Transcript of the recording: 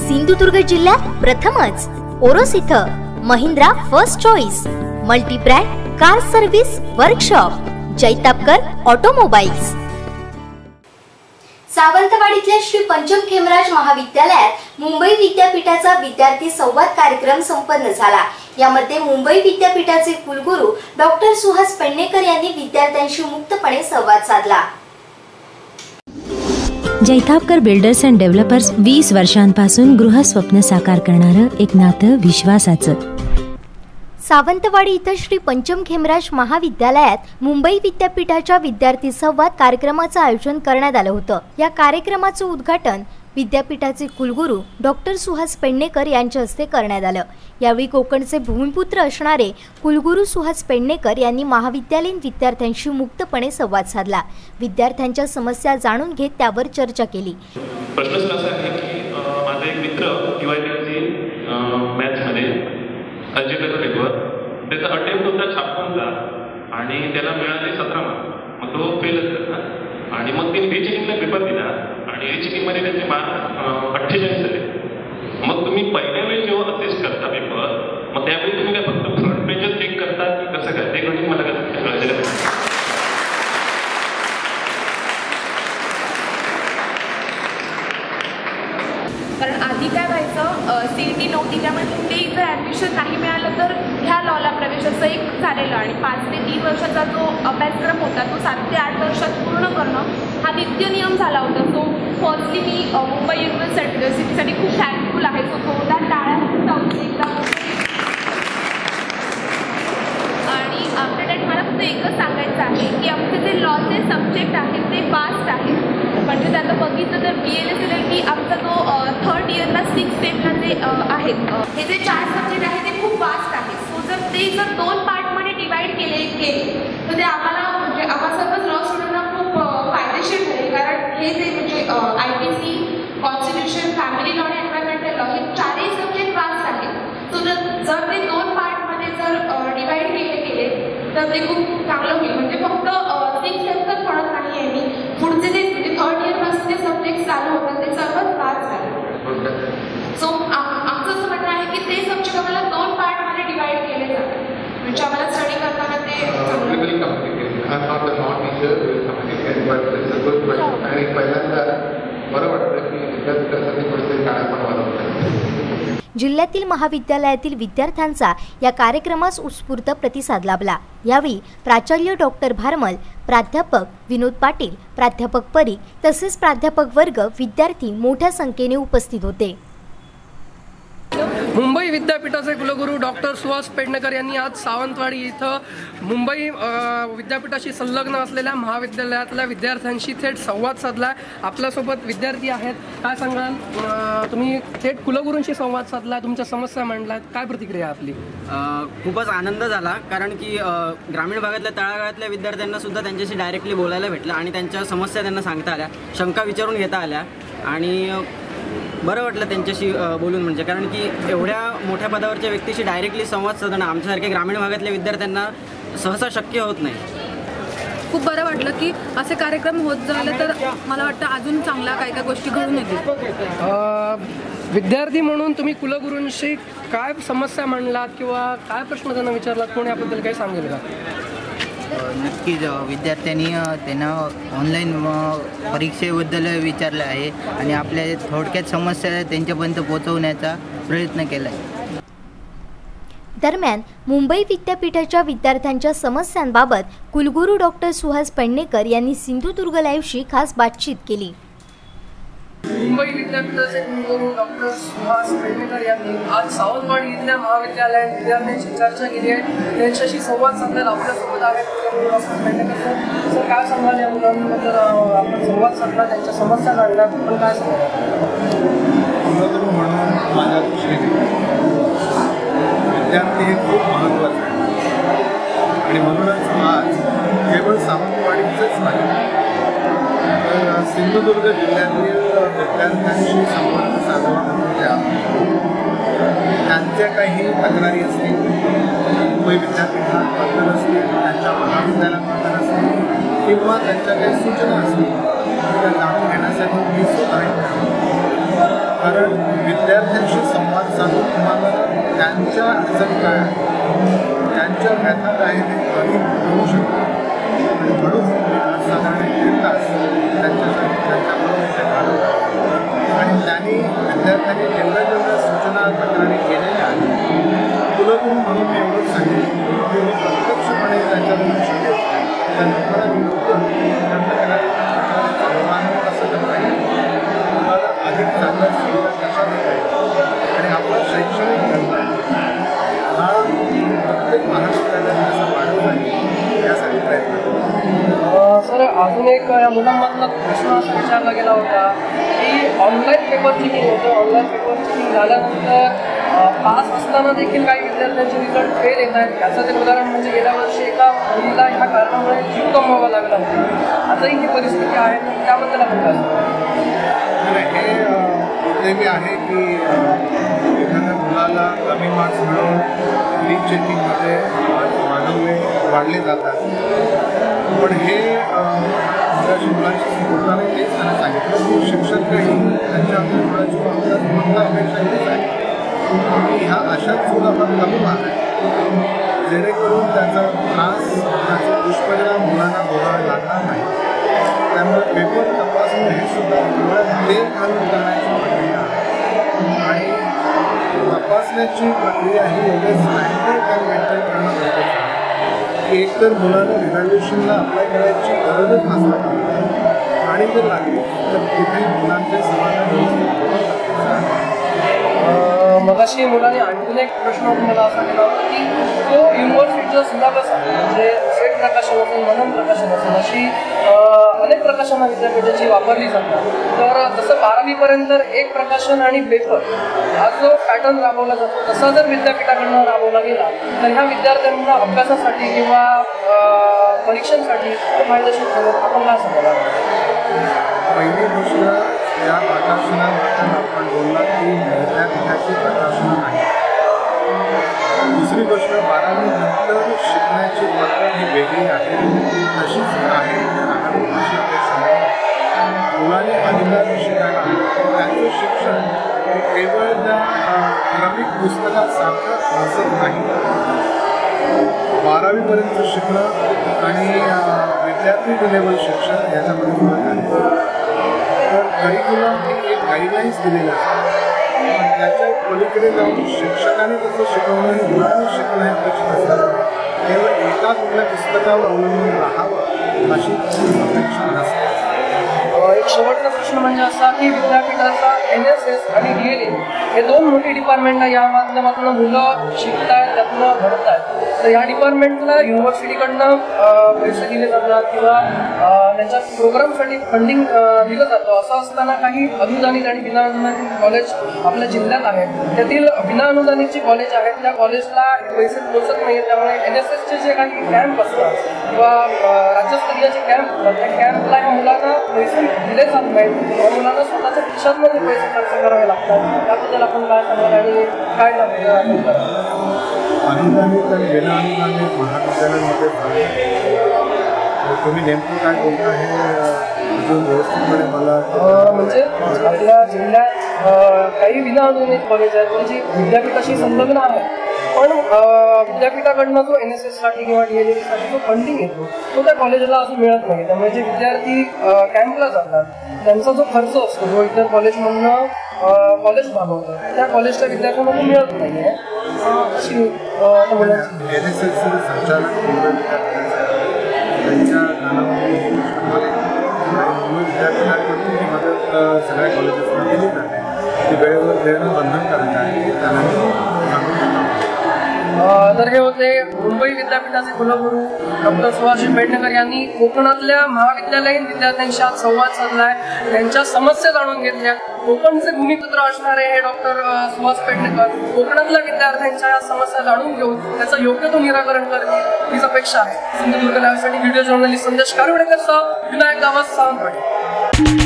सिंधुदुर्ग जिल्ह्यात प्रथमच ओरोस इथं Mahindra first choice multi brand car service workshop Jaitapkar automobiles. सावंतवाडीतल्या श्री पंचम खेमराज महाविद्यालयात मुंबई विद्यापीठाचा विद्यार्थी संवाद कार्यक्रम संपन्न झाला। यामध्ये मुंबई विद्यापीठाचे कुलगुरू डॉक्टर सुहास पेडणेकर यांनी विद्यार्थ्यांशी मुक्तपणे संवाद साधला। जैतापकर बिल्डर्स अँड डेव्हलपर्स 20 वर्षांपासून गृहस्वप्न साकार करणारं एक नातं विश्वासाचं। सावंतवाडी इथं श्री पंचम खेमराज महाविद्यालयात मुंबई विद्यापीठाच्या विद्यार्थी संवाद कार्यक्रमाचं आयोजन करण्यात आलं होतं। या कार्यक्रमाचं उद्घाटन विद्यापीठाचे कुलगुरू डॉक्टर सुहास पेडणेकर यांच्या हस्ते करण्यात आलं। यावेळी कोकणचे भूमिपुत्र असणारे कुलगुरू सुहास पेडणेकर यांनी महाविद्यालयीन विद्यार्थ्यांशी मुक्तपणे संवाद साधला। विद्यार्थ्यांच्या समस्या जाणून घेत त्यावर चर्चा केली। प्रश्न असा आहे की माझा एक मित्र यूआयटीसी मॅथ्समध्ये अल्जेब्राचा पेपर त्याचा अटेम्प्ट होता 56 आणि त्याला मिळाले 17 मार्क। मग तो फेलच झाला आणि मग ते रिचेकिंगला पेपर दिला आणि रिचेकिंगमध्ये त्याचे मार्क 48 झाले। मग तुम्ही पहिल्या वेळी जेव्हा असेस करता पेपर मग त्यावेळी तुम्ही काय फक्त फ्रंट पेजच चेक करता की कसं काय ते गणित मला कळलेलं नाही। कारण आधी काय व्हायचं सीईटी नव्हती त्यामुळे कुठेही जर ॲडमिशन नाही मिळालं तर ह्या लॉला प्रवेशाचं एक झालेलं आणि 5 ते 3 वर्षाचा जो अभ्यासक्रम होता तो 7 ते 8 वर्षात पूर्ण करणं हा नित्य नियम झाला होता। सो फर्स्टली मी मुंबई युनिव्हर्सिटीसाठी खूप थँकफुल आहे। सो थोडा टाळ्या जाऊन एकदा आणि आफ्टर दॅट मला फक्त एकच सांगायचं आहे की आमचे जे लॉचे सब्जेक्ट आहेत ते वास्ट आहेत। म्हणजे त्यात बघितलं तर BLSLLB आमचा जो 3rd इयरला 6th स्टेपला जे आहेत हे जे 4 सब्जेक्ट आहेत ते खूप वास्ट आहेत। सो जर ते 2 पार्टमध्ये डिवाइड केले तर ते आम्हाला म्हणजे आम्हा सर्वच लॉ स्टुडंटना खूप फायदेशीर ठरेल। कारण हे जे म्हणजे IPC, कॉन्स्टिट्यूशन, फॅमिली लॉ आणि एन्व्हायरमेंटल लॉ हे 4ही सब्जेक्ट वास्ट आहेत। सो जर ते 2 पार्टमध्ये जर डिवाइड केले तर ते खूप चांगलं होईल। म्हणजे फक्त 6 सेमच पडत नाही आहे मी पुढचे जे 3rd इयरपासून जे सब्जेक्ट चालू होतात ते सर्वच वास्ट झाले। सो आमचं असं म्हणणं आहे की ते सब्जेक्ट आम्हाला 2 पार्टमध्ये डिवाइड केले जातात म्हणजे आम्हाला स्टडी करताना ते आणि पहिल्यांदा बरं वाटतं की विद्यार्थ्यांसाठी कुठेतरी काळापण वाढवतात। जिल्ह्यातील महाविद्यालयातील विद्यार्थ्यांचा या कार्यक्रमास उत्स्फूर्त प्रतिसाद लाभला। यावेळी प्राचार्य डॉक्टर भारमल, प्राध्यापक विनोद पाटील, प्राध्यापक परीख तसेच प्राध्यापक वर्ग, विद्यार्थी मोठ्या संख्येने उपस्थित होते। मुंबई विद्यापीठाचे कुलगुरू डॉक्टर सुहास पेडणेकर यांनी आज सावंतवाडी इथं मुंबई विद्यापीठाशी संलग्न असलेल्या महाविद्यालयातल्या विद्यार्थ्यांशी थेट संवाद साधला। आपल्यासोबत विद्यार्थी आहेत, काय सांगाल? तुम्ही थेट कुलगुरूंशी संवाद साधला, तुमच्या समस्या मांडल्या, काय प्रतिक्रिया आपली? खूपच आनंद झाला कारण की ग्रामीण भागातल्या तळागाळातल्या विद्यार्थ्यांना सुद्धा त्यांच्याशी डायरेक्टली बोलायला भेटलं आणि त्यांच्या समस्या त्यांना सांगता आल्या, शंका विचारून घेता आल्या आणि बरं वाटलं त्यांच्याशी बोलून। म्हणजे कारण की एवढ्या मोठ्या पदावरच्या व्यक्तीशी डायरेक्टली संवाद साधणं आमच्यासारख्या ग्रामीण भागातल्या विद्यार्थ्यांना सहसा शक्य होत नाही। खूप बरं वाटलं की असे कार्यक्रम होत झाले तर मला वाटतं अजून चांगल्या काही गोष्टी घडून येतील। विद्यार्थी म्हणून तुम्ही कुलगुरूंशी काय समस्या मांडलात किंवा काय प्रश्न त्यांना विचारलात, कोणी याबद्दल काही सांगेल का? नक्कीच विद्यार्थ्यांनी त्यांना ऑनलाईन परीक्षेबद्दल विचारलं आहे आणि आपल्या थोडक्यात समस्या त्यांच्यापर्यंत पोहोचवण्याचा प्रयत्न केला आहे। दरम्यान मुंबई विद्यापीठाच्या विद्यार्थ्यांच्या समस्यांबाबत कुलगुरू डॉक्टर सुहास पेडणेकर यांनी सिंधुदुर्ग लाईव्हशी खास बातचीत केली। मुंबई विद्यापीठाचे कुलगुरू डॉक्टर सुहास पेडणेकर यांनी आज सावंतवाडी इथल्या महाविद्यालयात विद्यार्थ्यांशी चर्चा केली आहे, त्यांच्याशी संवाद साधलेला आपल्यासोबत आहेत डॉक्टर पेडणेकर सर। काय सांगाल या मुलांबद्दल? आपण संवाद साधला, त्यांच्या समस्या काढल्या, पण काय सांगाल? कुलगुरू म्हणून माझ्या दृष्टीने विद्यार्थी हे खूप महत्त्वाचं आहे आणि म्हणूनच आज केवळ सावंतवाडीचंच नाही तर सिंधुदुर्ग जिल्ह्यातील विद्यार्थ्यांशी संपर्क साधण्याच्या त्यांच्या काही तक्रारी असतील, मुंबई विद्यापीठात बद्दल असतील, त्यांच्या महाविद्यालयाबद्दल असतील किंवा त्यांच्या काही सूचना असतील त्या जाणून घेण्यासाठी मी स्वतः कारण विद्यार्थी त्यांच्या अडचणी काय आहेत, त्यांच्या व्यथा काय ते अधिक होऊ शकतात. आणि म्हणून आज साधारण 1 तास त्यांच्याबरोबर इथे घालवला आणि त्यांनी विद्यार्थ्यांनी जेवढ्या जेवढ्या सूचना तक्रारी केलेल्या आहेत, कुलगुरू म्हणून मी एवढंच सांगेन की मी प्रत्यक्षपणे त्यांच्याबरोबर शिकेल. त्यांना मला कसं करता येईल, तुम्हाला अधिक चांगल्या सुविधा कशा देता येईल आणि आपला शैक्षणिक धर्म हा प्रत्येक महाविद्यालयात कसा वाढवला येईल यासाठी प्रयत्न करतो. सर, अजून एक या मुलांमधला प्रश्न असा विचारला गेला होता की ऑनलाईन पेपर चेकिंग होतं. ऑनलाईन पेपर चेकिंग झाल्यानंतर पास असताना देखील काही विद्यार्थ्यांचे रिझल्ट फेल येत आहेत. याचं ते उदाहरण म्हणजे गेल्या वर्षी एका मुलीला ह्या कारणामुळे जीव गमवावा लागला होता. आजही ही परिस्थिती आहे, त्याबद्दल आपण काय हे बी आहे की एखाद्या मुलाला कमी मार्क्स मिळून रीचेकिंगमध्ये वाढले जातात. पण हे मुलांशी बोलताना तेच त्यांना सांगितलं की शिक्षकही त्यांच्या मुलाची फक्त अपेक्षा हेच आहे की ह्या अशाच चुका फार कमी भाग आहे, जेणेकरून त्याचा त्रास, त्याचा दुष्परिणाम मुलांना भोगावे लागणार नाही. त्यामुळे पेपर तपासून हे सुद्धा डोळ्यात तेल घालून करण्याची प्रक्रिया आहे आणि तपासण्याची प्रक्रिया ही एवढेच मॅन्युअल आणि मेंटेन करणं गरजेचं आहे की एकतर मुलांना इव्हॅल्युएशनला अप्लाय करायची गरजच नसणार आणि जर लागली तर तिथे मुलांचे समाधान मगाशी मुलांनी आणखीन एक प्रश्न मला असा केला होता की तो युनिव्हर्सिटीचा सिलेबस आहे, म्हणजे सेट प्रकाशन असेल, मनन प्रकाशन असेल, अशी अनेक प्रकाशनं विद्यापीठाची वापरली जातात. तर जसं 12वीपर्यंत एक प्रकाशन आणि पेपर हा जो पॅटर्न राबवला जातो तसा जर विद्यापीठाकडनं राबवला गेला तर ह्या विद्यार्थ्यांना अभ्यासासाठी किंवा परीक्षांसाठी फायदेशीर ठरेल. आपण काय सांगायला? पहिली गोष्ट या प्रकाशनाबद्दल आपण बोलला की विद्यापीठाची प्रकाशनं नाही. दुसरी गोष्ट 12वी नंतर शिकण्याची पद्धत ही वेगळी आहे, तशीच आहे अशी अपेक्षा नाही. मुलांनी अधिकार शिकायला त्यांचं शिक्षण हे केवळ त्या क्रमिक पुस्तकात सारखं नसत नाही. 12वीपर्यंत शिकणं आणि विद्यार्थी लेवल शिक्षण याच्यामध्ये फरक आहे. तर करिक्युलम हे एक गाईडलाईन्स दिलेलं आहे, पण त्याच्या पलीकडे जाऊन शिक्षकाने तसं शिकवणं हे मुलांनी शिकणं हे अपेक्षित असतं. केवळ एका कुठल्या पुस्तकावर अवलंबून राहावं अशी अपेक्षा नसते. एक शेवटचा प्रश्न म्हणजे असा की विद्यापीठाचा NSS आणि DLA हे 2 मोठी डिपार्टमेंट आहे. या माध्यमातून मुलं शिकतायत, त्यातनं घडत आहेत. तर ह्या डिपार्टमेंटला युनिव्हर्सिटीकडनं पैसे दिले जातात किंवा त्यांच्या प्रोग्रामसाठी फंडिंग दिलं जातं. असं असताना काही अनुदानित आणि विनाअनुदानित कॉलेज आपल्या जिल्ह्यात आहेत. त्यातील विनाअनुदानितची कॉलेज आहेत त्या कॉलेजला पैसे पोचत नाही. त्यामुळे NSSचे जे काही कॅम्प असतात किंवा राज्यस्तरीयचे कॅम्प असतात त्या कॅम्पला ह्या मुलांना पैसे दिले जात नाहीत. या मुलांना स्वतःच्या खिशातमध्ये पैसे खर्च करावे लागतात. त्याबद्दल आपण काय सांगाल आणि काय अनुदानित आणि विनाअनुदानित महाविद्यालयांमध्ये तुम्ही नेमकं काय बोलता हे अजून व्यवस्थितपणे मला म्हणजे आपल्या जिल्ह्यात काही विनाअनुदानित कॉलेज आहेत म्हणजे विद्यापीठाशी संलग्न आहेत, पण विद्यापीठाकडनं जो NSS साठी किंवा DLA साठी जो फंडिंग येतो तो त्या कॉलेजला अजून मिळत नाही. त्यामुळे जे विद्यार्थी कॅम्पला जातात त्यांचा जो खर्च असतो जो इतर कॉलेजमधनं कॉलेज भागवतात त्या कॉलेजच्या विद्यार्थ्यांना तो मिळत नाही आहे. अशी NSSचे संचालक त्यांच्या कानामध्ये विद्यार्थ्यांकडून ही मदत सगळ्या कॉलेजेसला केली जाते. ती वेळेवर देणं बंधनकारक आहे हे त्यांना सांगू शकतो. तर हे होते मुंबई विद्यापीठाचे कुलगुरू डॉक्टर सुहास पेडणेकर यांनी कोकणातल्या महाविद्यालयीन विद्यार्थ्यांशी आज संवाद साधलाय, त्यांच्या समस्या जाणून घेतल्या. कोकणचे भूमिपुत्र असणारे हे डॉक्टर सुहास पेडणेकर कोकणातल्या विद्यार्थ्यांच्या या समस्या जाणून घेऊन त्याचं योग्य तो निराकरण करतील हीच अपेक्षा आहे. सिंधुदुर्ग लाईव्हसाठी व्हिडिओ जर्नलिस्ट संदेश कारवडेकरसह विनायक गावात सावंतवाडी.